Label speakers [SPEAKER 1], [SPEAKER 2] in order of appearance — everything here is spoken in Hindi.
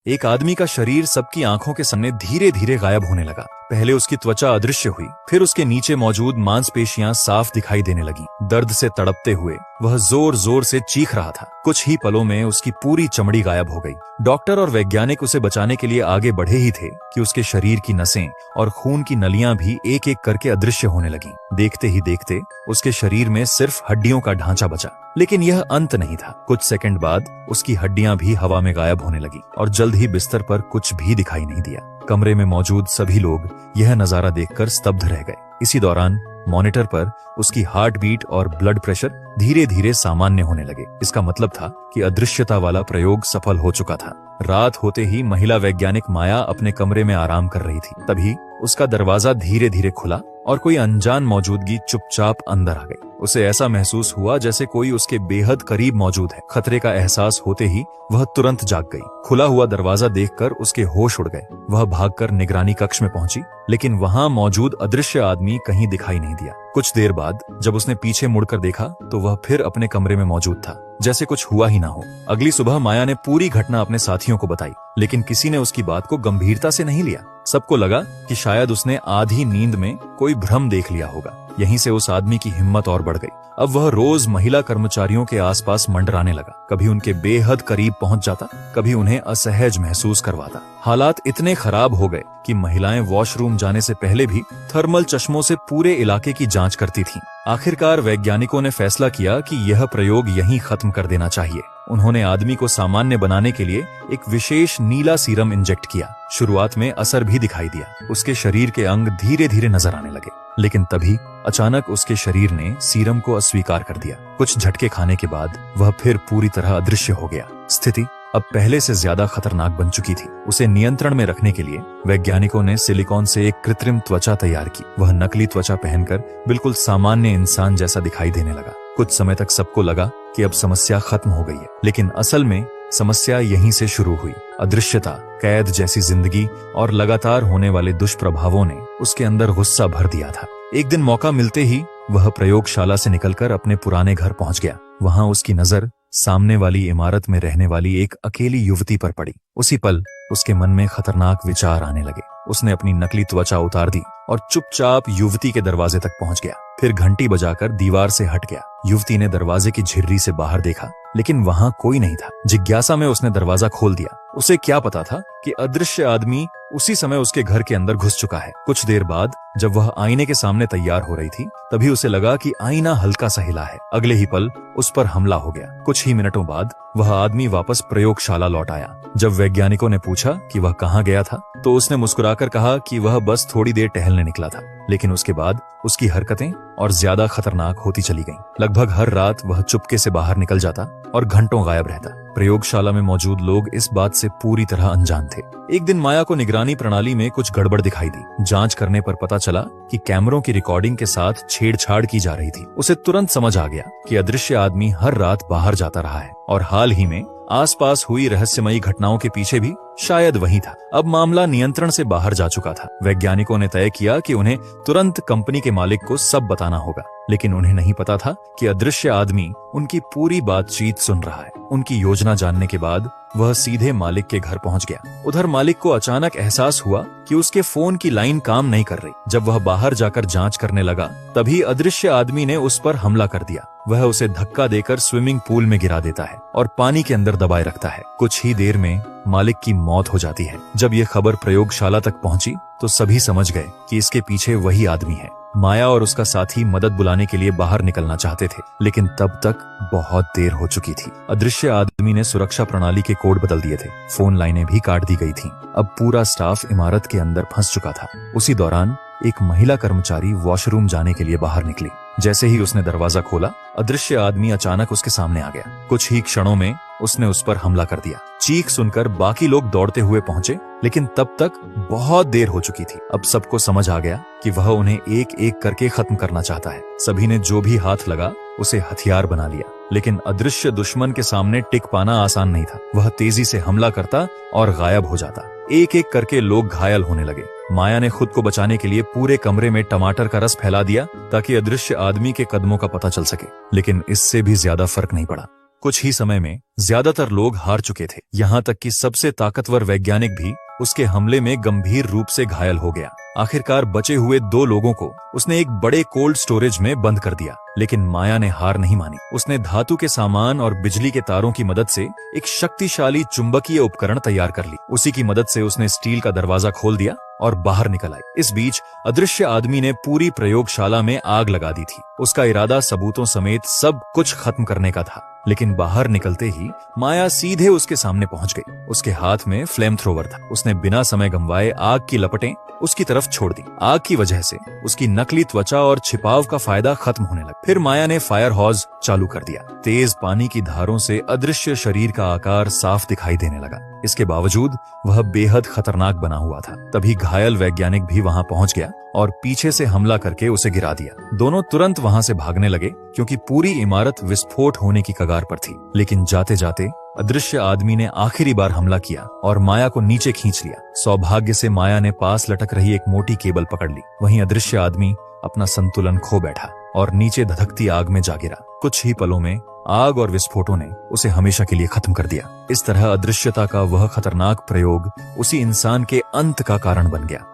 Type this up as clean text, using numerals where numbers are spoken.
[SPEAKER 1] एक आदमी का शरीर सबकी आंखों के सामने धीरे धीरे गायब होने लगा। पहले उसकी त्वचा अदृश्य हुई, फिर उसके नीचे मौजूद मांसपेशियां साफ दिखाई देने लगी। दर्द से तड़पते हुए वह जोर जोर से चीख रहा था। कुछ ही पलों में उसकी पूरी चमड़ी गायब हो गई। डॉक्टर और वैज्ञानिक उसे बचाने के लिए आगे बढ़े ही थे कि उसके शरीर की नसें और खून की नलियां भी एक एक करके अदृश्य होने लगी। देखते ही देखते उसके शरीर में सिर्फ हड्डियों का ढांचा बचा। लेकिन यह अंत नहीं था। कुछ सेकंड बाद उसकी हड्डियां भी हवा में गायब होने लगी और जल्द ही बिस्तर पर कुछ भी दिखाई नहीं दिया। कमरे में मौजूद सभी लोग यह नजारा देखकर स्तब्ध रह गए। इसी दौरान मॉनिटर पर उसकी हार्ट बीट और ब्लड प्रेशर धीरे धीरे सामान्य होने लगे। इसका मतलब था कि अदृश्यता वाला प्रयोग सफल हो चुका था। रात होते ही महिला वैज्ञानिक माया अपने कमरे में आराम कर रही थी। तभी उसका दरवाजा धीरे धीरे खुला और कोई अनजान मौजूदगी चुपचाप अंदर आ गई। उसे ऐसा महसूस हुआ जैसे कोई उसके बेहद करीब मौजूद है। खतरे का एहसास होते ही वह तुरंत जाग गई। खुला हुआ दरवाजा देखकर उसके होश उड़ गए। वह भागकर निगरानी कक्ष में पहुंची, लेकिन वहां मौजूद अदृश्य आदमी कहीं दिखाई नहीं दिया। कुछ देर बाद जब उसने पीछे मुड़कर देखा तो वह फिर अपने कमरे में मौजूद था, जैसे कुछ हुआ ही ना हो। अगली सुबह माया ने पूरी घटना अपने साथियों को बताई, लेकिन किसी ने उसकी बात को गंभीरता से नहीं लिया। सबको लगा कि शायद उसने आधी नींद में कोई भ्रम देख लिया होगा। यहीं से उस आदमी की हिम्मत और बढ़ गई। अब वह रोज महिला कर्मचारियों के आसपास मंडराने लगा। कभी उनके बेहद करीब पहुंच जाता, कभी उन्हें असहज महसूस करवाता। हालात इतने खराब हो गए कि महिलाएं वॉशरूम जाने से पहले भी थर्मल चश्मों से पूरे इलाके की जांच करती थीं। आखिरकार वैज्ञानिकों ने फैसला किया कि यह प्रयोग यहीं खत्म कर देना चाहिए। उन्होंने आदमी को सामान्य बनाने के लिए एक विशेष नीला सीरम इंजेक्ट किया। शुरुआत में असर भी दिखाई दिया। उसके शरीर के अंग धीरे धीरे नजर आने लगे, लेकिन तभी अचानक उसके शरीर ने सीरम को अस्वीकार कर दिया। कुछ झटके खाने के बाद वह फिर पूरी तरह अदृश्य हो गया। स्थिति अब पहले से ज्यादा खतरनाक बन चुकी थी। उसे नियंत्रण में रखने के लिए वैज्ञानिकों ने सिलिकॉन से एक कृत्रिम त्वचा तैयार की। वह नकली त्वचा पहनकर बिल्कुल सामान्य इंसान जैसा दिखाई देने लगा। कुछ समय तक सबको लगा कि अब समस्या खत्म हो गई है, लेकिन असल में समस्या यहीं से शुरू हुई। अदृश्यता, कैद जैसी जिंदगी और लगातार होने वाले दुष्प्रभावों ने उसके अंदर गुस्सा भर दिया था। एक दिन मौका मिलते ही वह प्रयोगशाला से निकलकर अपने पुराने घर पहुंच गया। वहां उसकी नजर सामने वाली इमारत में रहने वाली एक अकेली युवती पर पड़ी। उसी पल उसके मन में खतरनाक विचार आने लगे। उसने अपनी नकली त्वचा उतार दी और चुपचाप युवती के दरवाजे तक पहुंच गया। फिर घंटी बजाकर दीवार से हट गया। युवती ने दरवाजे की झिर्री से बाहर देखा, लेकिन वहां कोई नहीं था। जिज्ञासा में उसने दरवाजा खोल दिया। उसे क्या पता था कि अदृश्य आदमी उसी समय उसके घर के अंदर घुस चुका है। कुछ देर बाद जब वह आईने के सामने तैयार हो रही थी, तभी उसे लगा कि आईना हल्का सा हिला है। अगले ही पल उस पर हमला हो गया। कुछ ही मिनटों बाद वह आदमी वापस प्रयोगशाला लौट आया। जब वैज्ञानिकों ने पूछा कि वह कहाँ गया था, तो उसने मुस्कुराकर कहा कि वह बस थोड़ी देर टहलने निकला था। लेकिन उसके बाद उसकी हरकतें और ज्यादा खतरनाक होती चली गईं। लगभग हर रात वह चुपके से बाहर निकल जाता और घंटों गायब रहता। प्रयोगशाला में मौजूद लोग इस बात से पूरी तरह अनजान थे। एक दिन माया को निगरानी प्रणाली में कुछ गड़बड़ दिखाई दी। जांच करने पर पता चला कि कैमरों की रिकॉर्डिंग के साथ छेड़छाड़ की जा रही थी। उसे तुरंत समझ आ गया कि अदृश्य आदमी हर रात बाहर जाता रहा है और हाल ही में आसपास हुई रहस्यमयी घटनाओं के पीछे भी शायद वही था। अब मामला नियंत्रण से बाहर जा चुका था। वैज्ञानिकों ने तय किया कि उन्हें तुरंत कंपनी के मालिक को सब बताना होगा, लेकिन उन्हें नहीं पता था कि अदृश्य आदमी उनकी पूरी बातचीत सुन रहा है। उनकी योजना जानने के बाद वह सीधे मालिक के घर पहुंच गया। उधर मालिक को अचानक एहसास हुआ कि उसके फोन की लाइन काम नहीं कर रही। जब वह बाहर जाकर जांच करने लगा, तभी अदृश्य आदमी ने उस पर हमला कर दिया। वह उसे धक्का देकर स्विमिंग पूल में गिरा देता है और पानी के अंदर दबाए रखता है। कुछ ही देर में मालिक की मौत हो जाती है। जब यह खबर प्रयोगशाला तक पहुंची तो सभी समझ गए कि इसके पीछे वही आदमी है। माया और उसका साथी मदद बुलाने के लिए बाहर निकलना चाहते थे, लेकिन तब तक बहुत देर हो चुकी थी। अदृश्य आदमी ने सुरक्षा प्रणाली के कोड बदल दिए थे। फोन लाइनें भी काट दी गई थीं। अब पूरा स्टाफ इमारत के अंदर फंस चुका था। उसी दौरान एक महिला कर्मचारी वॉशरूम जाने के लिए बाहर निकली। जैसे ही उसने दरवाजा खोला, अदृश्य आदमी अचानक उसके सामने आ गया। कुछ ही क्षणों में उसने उस पर हमला कर दिया। चीख सुनकर बाकी लोग दौड़ते हुए पहुंचे, लेकिन तब तक बहुत देर हो चुकी थी। अब सबको समझ आ गया कि वह उन्हें एक एक करके खत्म करना चाहता है। सभी ने जो भी हाथ लगा उसे हथियार बना लिया, लेकिन अदृश्य दुश्मन के सामने टिक पाना आसान नहीं था। वह तेजी से हमला करता और गायब हो जाता। एक एक करके लोग घायल होने लगे। माया ने खुद को बचाने के लिए पूरे कमरे में टमाटर का रस फैला दिया ताकि अदृश्य आदमी के कदमों का पता चल सके, लेकिन इससे भी ज्यादा फर्क नहीं पड़ा। कुछ ही समय में ज्यादातर लोग हार चुके थे, यहाँ तक कि सबसे ताकतवर वैज्ञानिक भी उसके हमले में गंभीर रूप से घायल हो गया। आखिरकार बचे हुए 2 लोगों को उसने एक बड़े कोल्ड स्टोरेज में बंद कर दिया। लेकिन माया ने हार नहीं मानी। उसने धातु के सामान और बिजली के तारों की मदद से एक शक्तिशाली चुंबकीय उपकरण तैयार कर ली। उसी की मदद से उसने स्टील का दरवाजा खोल दिया और बाहर निकल आई। इस बीच अदृश्य आदमी ने पूरी प्रयोगशाला में आग लगा दी थी। उसका इरादा सबूतों समेत सब कुछ खत्म करने का था। लेकिन बाहर निकलते ही माया सीधे उसके सामने पहुंच गई। उसके हाथ में फ्लेम थ्रोवर था। उसने बिना समय गंवाए आग की लपटें उसकी तरफ छोड़ दी। आग की वजह से उसकी नकली त्वचा और छिपाव का फायदा खत्म होने लगा। फिर माया ने फायर हॉज चालू कर दिया। तेज पानी की धारों से अदृश्य शरीर का आकार साफ दिखाई देने लगा। इसके बावजूद वह बेहद खतरनाक बना हुआ था। तभी घायल वैज्ञानिक भी वहां पहुंच गया और पीछे से हमला करके उसे गिरा दिया। दोनों तुरंत वहां से भागने लगे क्योंकि पूरी इमारत विस्फोट होने की कगार पर थी। लेकिन जाते जाते अदृश्य आदमी ने आखिरी बार हमला किया और माया को नीचे खींच लिया। सौभाग्य से माया ने पास लटक रही एक मोटी केबल पकड़ ली। वहीं अदृश्य आदमी अपना संतुलन खो बैठा और नीचे धधकती आग में जा गिरा। कुछ ही पलों में आग और विस्फोटों ने उसे हमेशा के लिए खत्म कर दिया। इस तरह अदृश्यता का वह खतरनाक प्रयोग उसी इंसान के अंत का कारण बन गया।